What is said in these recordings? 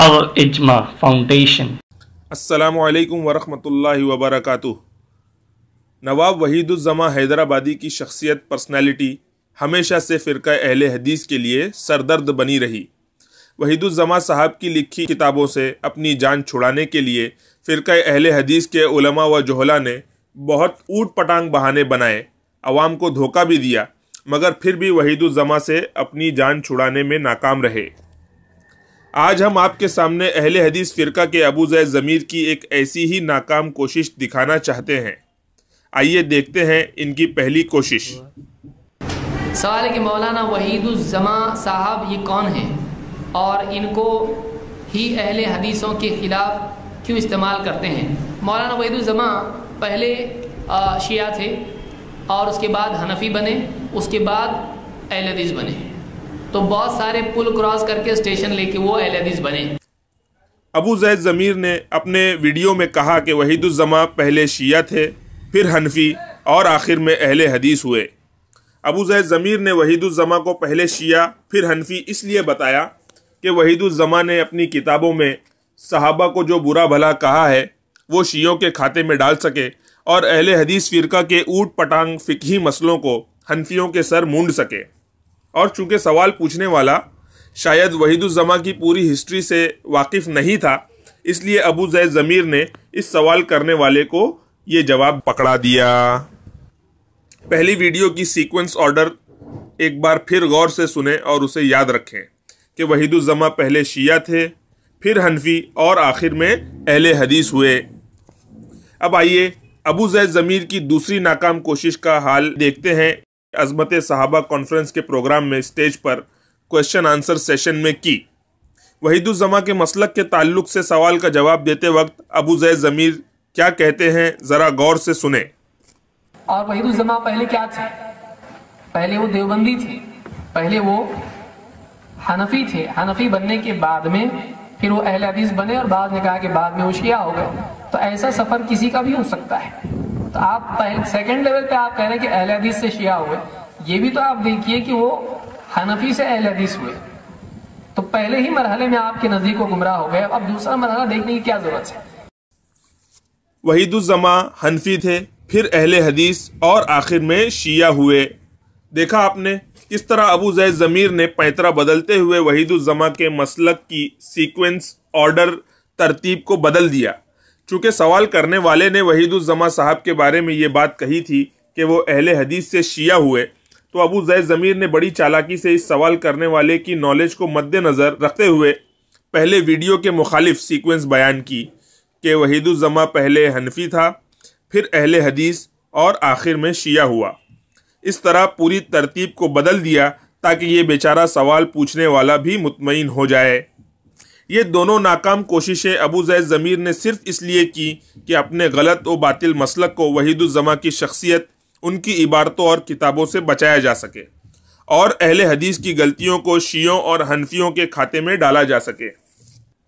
Al-Ijma Foundation. अस्सलामु अलैकुम वरहमतुल्लाहि वबरकातुह। नवाब वहीदुज़्ज़मा हैदराबादी की शख्सियत पर्सनैलिटी हमेशा से फ़िरका अहले हदीस के लिए सरदर्द बनी रही। वहीदुज़्ज़मा साहब की लिखी किताबों से अपनी जान छुड़ाने के लिए फ़िरका अहले हदीस के उलमा व जोहला ने बहुत ऊट पटांग बहाने बनाए, अवाम को धोखा भी दिया, मगर फिर भी वहीदुज़्ज़मा से अपनी जान छुड़ाने में नाकाम रहे। आज हम आपके सामने अहले हदीस फ़िरका के अबू ज़ैद ज़मीर की एक ऐसी ही नाकाम कोशिश दिखाना चाहते हैं। आइए देखते हैं इनकी पहली कोशिश। सवाल है कि मौलाना वहीदुज़्ज़मा साहब ये कौन हैं और इनको ही अहले हदीसों के ख़िलाफ़ क्यों इस्तेमाल करते हैं। मौलाना वहीदुज़्ज़मा पहले शिया थे और उसके बाद हनफी बने, उसके बाद अहले हदीस बने, तो बहुत सारे पुल क्रॉस करके स्टेशन लेके वो अहले हदीस बने। अबू ज़ैद ज़मीर ने अपने वीडियो में कहा कि वहीदुज़्ज़मा पहले शिया थे, फिर हनफी और आखिर में अहले हदीस हुए। अबू ज़ैद ज़मीर ने वहीदुज़्ज़मा को पहले शिया फिर हनफी इसलिए बताया कि वहीदुज़्ज़मा ने अपनी किताबों में सहाबा को जो बुरा भला कहा है वो शियों के खाते में डाल सके और अहले हदीस फ़िरका के ऊट पटांग फ़िक़ही मसलों को हनफियों के सर मूंड सके। और चूंकि सवाल पूछने वाला शायद वहीदुज़्ज़मा की पूरी हिस्ट्री से वाकिफ़ नहीं था, इसलिए अबू ज़ैद ज़मीर ने इस सवाल करने वाले को ये जवाब पकड़ा दिया। पहली वीडियो की सीक्वेंस ऑर्डर एक बार फिर गौर से सुने और उसे याद रखें कि वहीदुज़्ज़मा पहले शिया थे, फिर हनफी और आखिर में अहले हदीस हुए। अब आइए अबू ज़ैद ज़मीर की दूसरी नाकाम कोशिश का हाल देखते हैं। अज़मत सहाबा कॉन्फ्रेंस के प्रोग्राम में स्टेज पर क्वेश्चन आंसर सेशन में की। वहीदुज़्ज़मा के मसलक के ताल्लुक से सवाल का जवाब देते वक्त अबू ज़ैद ज़मीर क्या कहते हैं, ज़रा गौर से सुने। और वहीदुज़्ज़मा पहले क्या थे? पहले वो देवबंदी थे, पहले वो हनफी थे, हनफी बनने के बाद में फिर वो अहले हदीस बने और बाद ने कहा कि बाद में वो शिया हो गए। तो ऐसा सफ़र किसी का भी हो सकता है। तो आप पहले सेकंड लेवल पे आप कह रहे हैं कि अहले हदीस से शिया हुए, ये भी तो आप देखिए कि वो हनफी से अहले हदीस हुए। तो पहले ही मरहले में आपके नज़दीक को गुमराह हो गए, अब दूसरा मरहला देखने की क्या जरूरत है। वहीदुज़्ज़मा हनफी थे, फिर अहले हदीस और आखिर में शिया हुए। देखा आपने किस तरह अबू ज़ैद ज़मीर ने पैंतरा बदलते हुए वहीदुज़्ज़मा के मसलक की सीक्वेंस ऑर्डर तरतीब को बदल दिया। चूँकि सवाल करने वाले ने वहीदुज़्ज़मा साहब के बारे में ये बात कही थी कि वो अहले हदीस से शिया हुए, तो अबू ज़ैद ज़मीर ने बड़ी चालाकी से इस सवाल करने वाले की नॉलेज को मद्देनज़र रखते हुए पहले वीडियो के मुखालिफ सीक्वेंस बयान की कि वहीदुज़्ज़मा पहले हनफी था, फिर अहले हदीस और आखिर में शिया हुआ। इस तरह पूरी तरतीब को बदल दिया ताकि ये बेचारा सवाल पूछने वाला भी मुतमईन हो जाए। ये दोनों नाकाम कोशिशें अबू ज़ैद ज़मीर ने सिर्फ इसलिए की कि अपने गलत व बातिल मसलक को वहीदुज़्ज़मा की शख्सियत, उनकी इबारतों और किताबों से बचाया जा सके और अहले हदीस की गलतियों को शियों और हनफियों के खाते में डाला जा सके।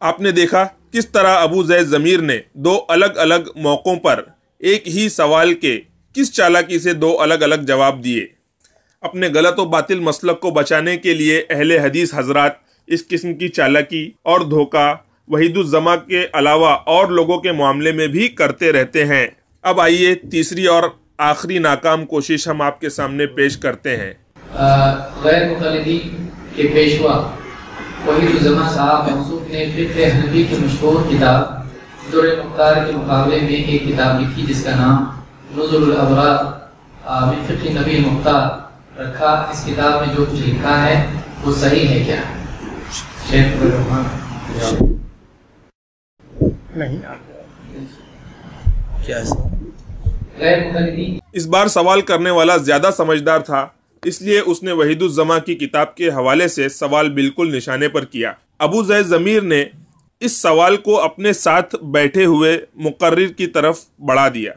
आपने देखा किस तरह अबू ज़ैद ज़मीर ने दो अलग अलग मौक़ों पर एक ही सवाल के किस चालाकी से दो अलग अलग जवाब दिए। अपने गलत व बातिल मसलक को बचाने के लिए अहले हदीस हजरात इस किस्म की चालाकी और धोखा वहीदुज़्ज़मा के अलावा और लोगों के मामले में भी करते रहते हैं। अब आइए तीसरी और आखिरी नाकाम कोशिश हम आपके सामने पेश करते हैं। गैर मुक़ल्लिदी के पेशवा वहीदुज़्ज़मा साहब मौसूफ ने फ़िक़्ह हनफी की मशहूर किताब दुर्र मुख्तार के मुकाबले में एक किताब लिखी जिसका नाम नुज़ुलुल अबरार मिन फ़िक़्ह नबी मुख्तार रखा। इस किताब में जो कुछ लिखा है वो सही है क्या? नहीं इस बार सवाल करने वाला ज्यादा समझदार था, इसलिए उसने वहीदुज़्ज़मा की किताब के हवाले से सवाल बिल्कुल निशाने पर किया। अबू ज़ैद ज़मीर ने इस सवाल को अपने साथ बैठे हुए मुकर्रिर की तरफ बढ़ा दिया।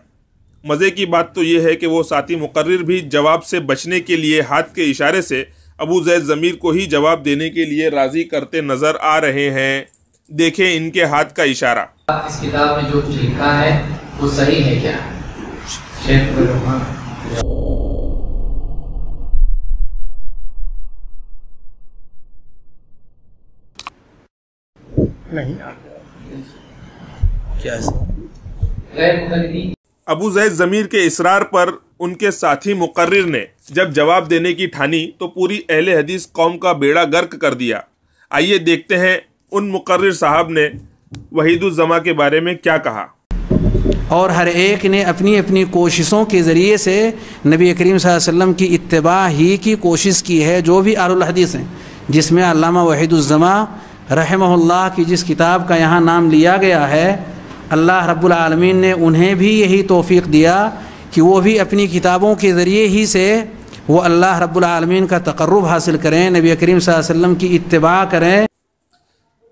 मज़े की बात तो यह है कि वो साथी मुकर्रिर भी जवाब से बचने के लिए हाथ के इशारे से अबू ज़ैद ज़मीर को ही जवाब देने के लिए राज़ी करते नज़र आ रहे हैं। देखें इनके हाथ का इशारा। इस किताब में जो कुछ लिखा है वो सही है क्या? نہیں کیا ابو زید ضمیر کے اصرار پر ان کے ساتھی مقرر نے جب جواب دینے کی ٹھانی تو پوری اہل حدیث قوم کا بیڑا غرق کر دیا۔ آئیے دیکھتے ہیں ان مقرر صاحب نے وحید الزماں کے بارے میں کیا کہا۔ اور ہر ایک نے اپنی اپنی کوششوں کے ذریعے سے نبی کریم صلی اللہ علیہ وسلم کی اتباع ہی کی کوشش کی ہے، جو بھی اہل الحدیث ہیں، جس میں علامہ وحید الزماں رحمہ اللہ کی جس کتاب کا یہاں نام لیا گیا ہے، اللہ رب العالمین نے انہیں بھی یہی توفیق دیا کہ وہ بھی اپنی کتابوں کے ذریعے ہی سے وہ اللہ رب العالمین کا تقرب حاصل کریں، نبی کریم صلی اللہ علیہ وسلم کی اتباع کریں۔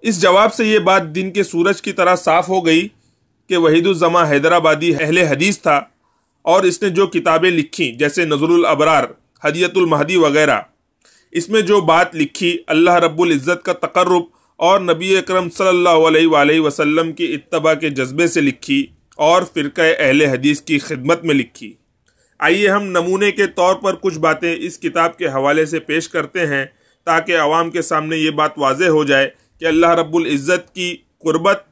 اس جواب سے یہ بات دن کے سورج کی طرح صاف ہو گئی کہ وحید الزماں حیدرآبادی اہل حدیث تھا، اور اس نے جو کتابیں لکھی جیسے نظر الابرار، ہدیۃ المہدی وغیرہ، اس میں جو بات لکھی اللہ رب العزت کا تقرب اور نبی اکرم صلی اللہ علیہ وآلہ وسلم کی اتباع کے جذبے سے لکھی اور فرقہ اہل حدیث کی خدمت میں لکھی۔ آئیے ہم نمونے کے طور پر کچھ باتیں اس کتاب کے حوالے سے پیش کرتے ہیں تاکہ عوام کے سامنے یہ بات واضح ہو جائے کہ اللہ رب العزت کی قربت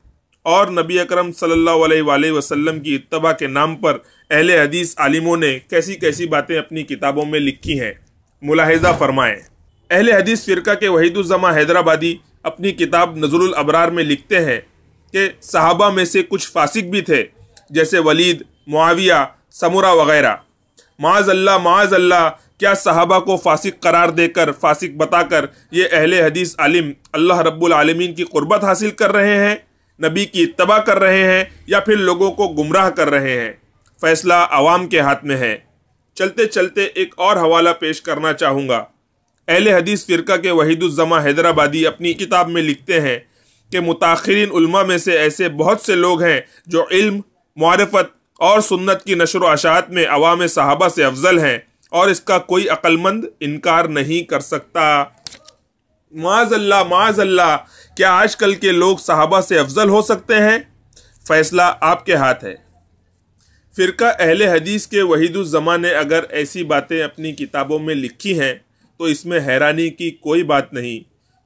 اور نبی اکرم صلی اللہ علیہ وآلہ وسلم کی اتباع کے نام پر اہل حدیث عالموں نے کیسی کیسی باتیں اپنی کتابوں میں لکھی ہیں۔ ملاحظہ فرمائیں۔ اہل حدیث فرقہ کے وحید الزماں حیدرآبادی اپنی کتاب نظر الابرار میں لکھتے ہیں کہ صحابہ میں سے کچھ فاسق بھی تھے، جیسے ولید، معاویہ، سمرہ وغیرہ۔ معاذ اللہ، کیا صحابہ کو فاسق قرار دے کر، فاسق بتا کر یہ اہل حدیث عالم اللہ رب العالمین کی قربت حاصل کر رہے ہیں، نبی کی اتباع کر رہے ہیں، یا پھر لوگوں کو گمراہ کر رہے ہیں؟ فیصلہ عوام کے ہاتھ میں ہے۔ چلتے چلتے ایک اور حوالہ پیش کرنا چاہوں گا۔ اہل حدیث فرقہ کے وحید الزماں حیدرآبادی اپنی کتاب میں لکھتے ہیں کہ متاخرین علماء میں سے ایسے بہت سے لوگ ہیں جو علم، معرفت اور سنت کی نشر و اشاعت میں عوام صحابہ سے افضل ہیں، اور اس کا کوئی عقل مند انکار نہیں کر سکتا۔ معاذ اللہ، کیا آج کل کے لوگ صحابہ سے افضل ہو سکتے ہیں؟ فیصلہ آپ کے ہاتھ ہے۔ فرقہ اہل حدیث کے وحید الزماں نے اگر ایسی باتیں اپنی کتابوں میں لکھی ہیں تو اس میں حیرانی کی کوئی بات نہیں،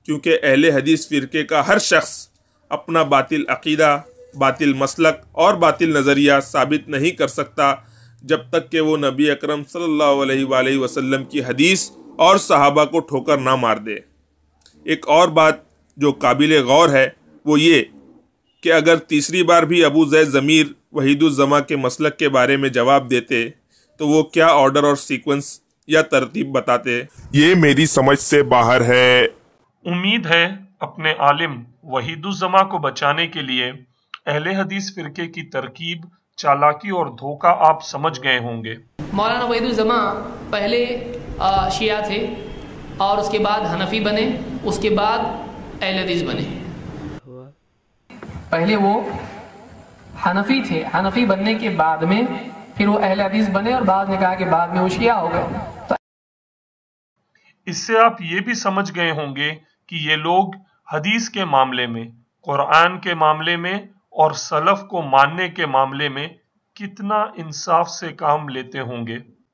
کیونکہ اہل حدیث فرقے کا ہر شخص اپنا باطل عقیدہ، باطل مسلک اور باطل نظریہ ثابت نہیں کر سکتا جب تک کہ وہ نبی اکرم صلی اللہ علیہ وآلہ وسلم کی حدیث اور صحابہ کو ٹھوکر نہ مار دے۔ ایک اور بات جو قابل غور ہے وہ یہ کہ اگر تیسری بار بھی ابو زید ضمیر وحید الزماں کے مسلک کے بارے میں جواب دیتے تو وہ کیا آرڈر اور سیکوینس یا ترتیب بتاتے؟ یہ میری سمجھ سے باہر ہے۔ امید ہے اپنے عالم وحید الزماں کو بچانے کے لیے اہل حدیث فرقے کی ترکیب، چالاکی اور دھوکہ آپ سمجھ گئے ہوں گے۔ مولانا وحید الزماں پہلے شیعہ تھے، اور اس کے بعد حنفی بنے، اس کے بعد اہل حدیث بنے۔ پہلے وہ حنفی تھے، حنفی بننے کے بعد میں پھر وہ اہل حدیث بنے، اور بعض نے کہا کہ بعد میں وہ شیعہ ہو گئے۔ اس سے آپ یہ بھی سمجھ گئے ہوں گے کہ یہ لوگ حدیث کے معاملے میں، قرآن کے معاملے میں اور سلف کو ماننے کے معاملے میں کتنا انصاف سے کام لیتے ہوں گے۔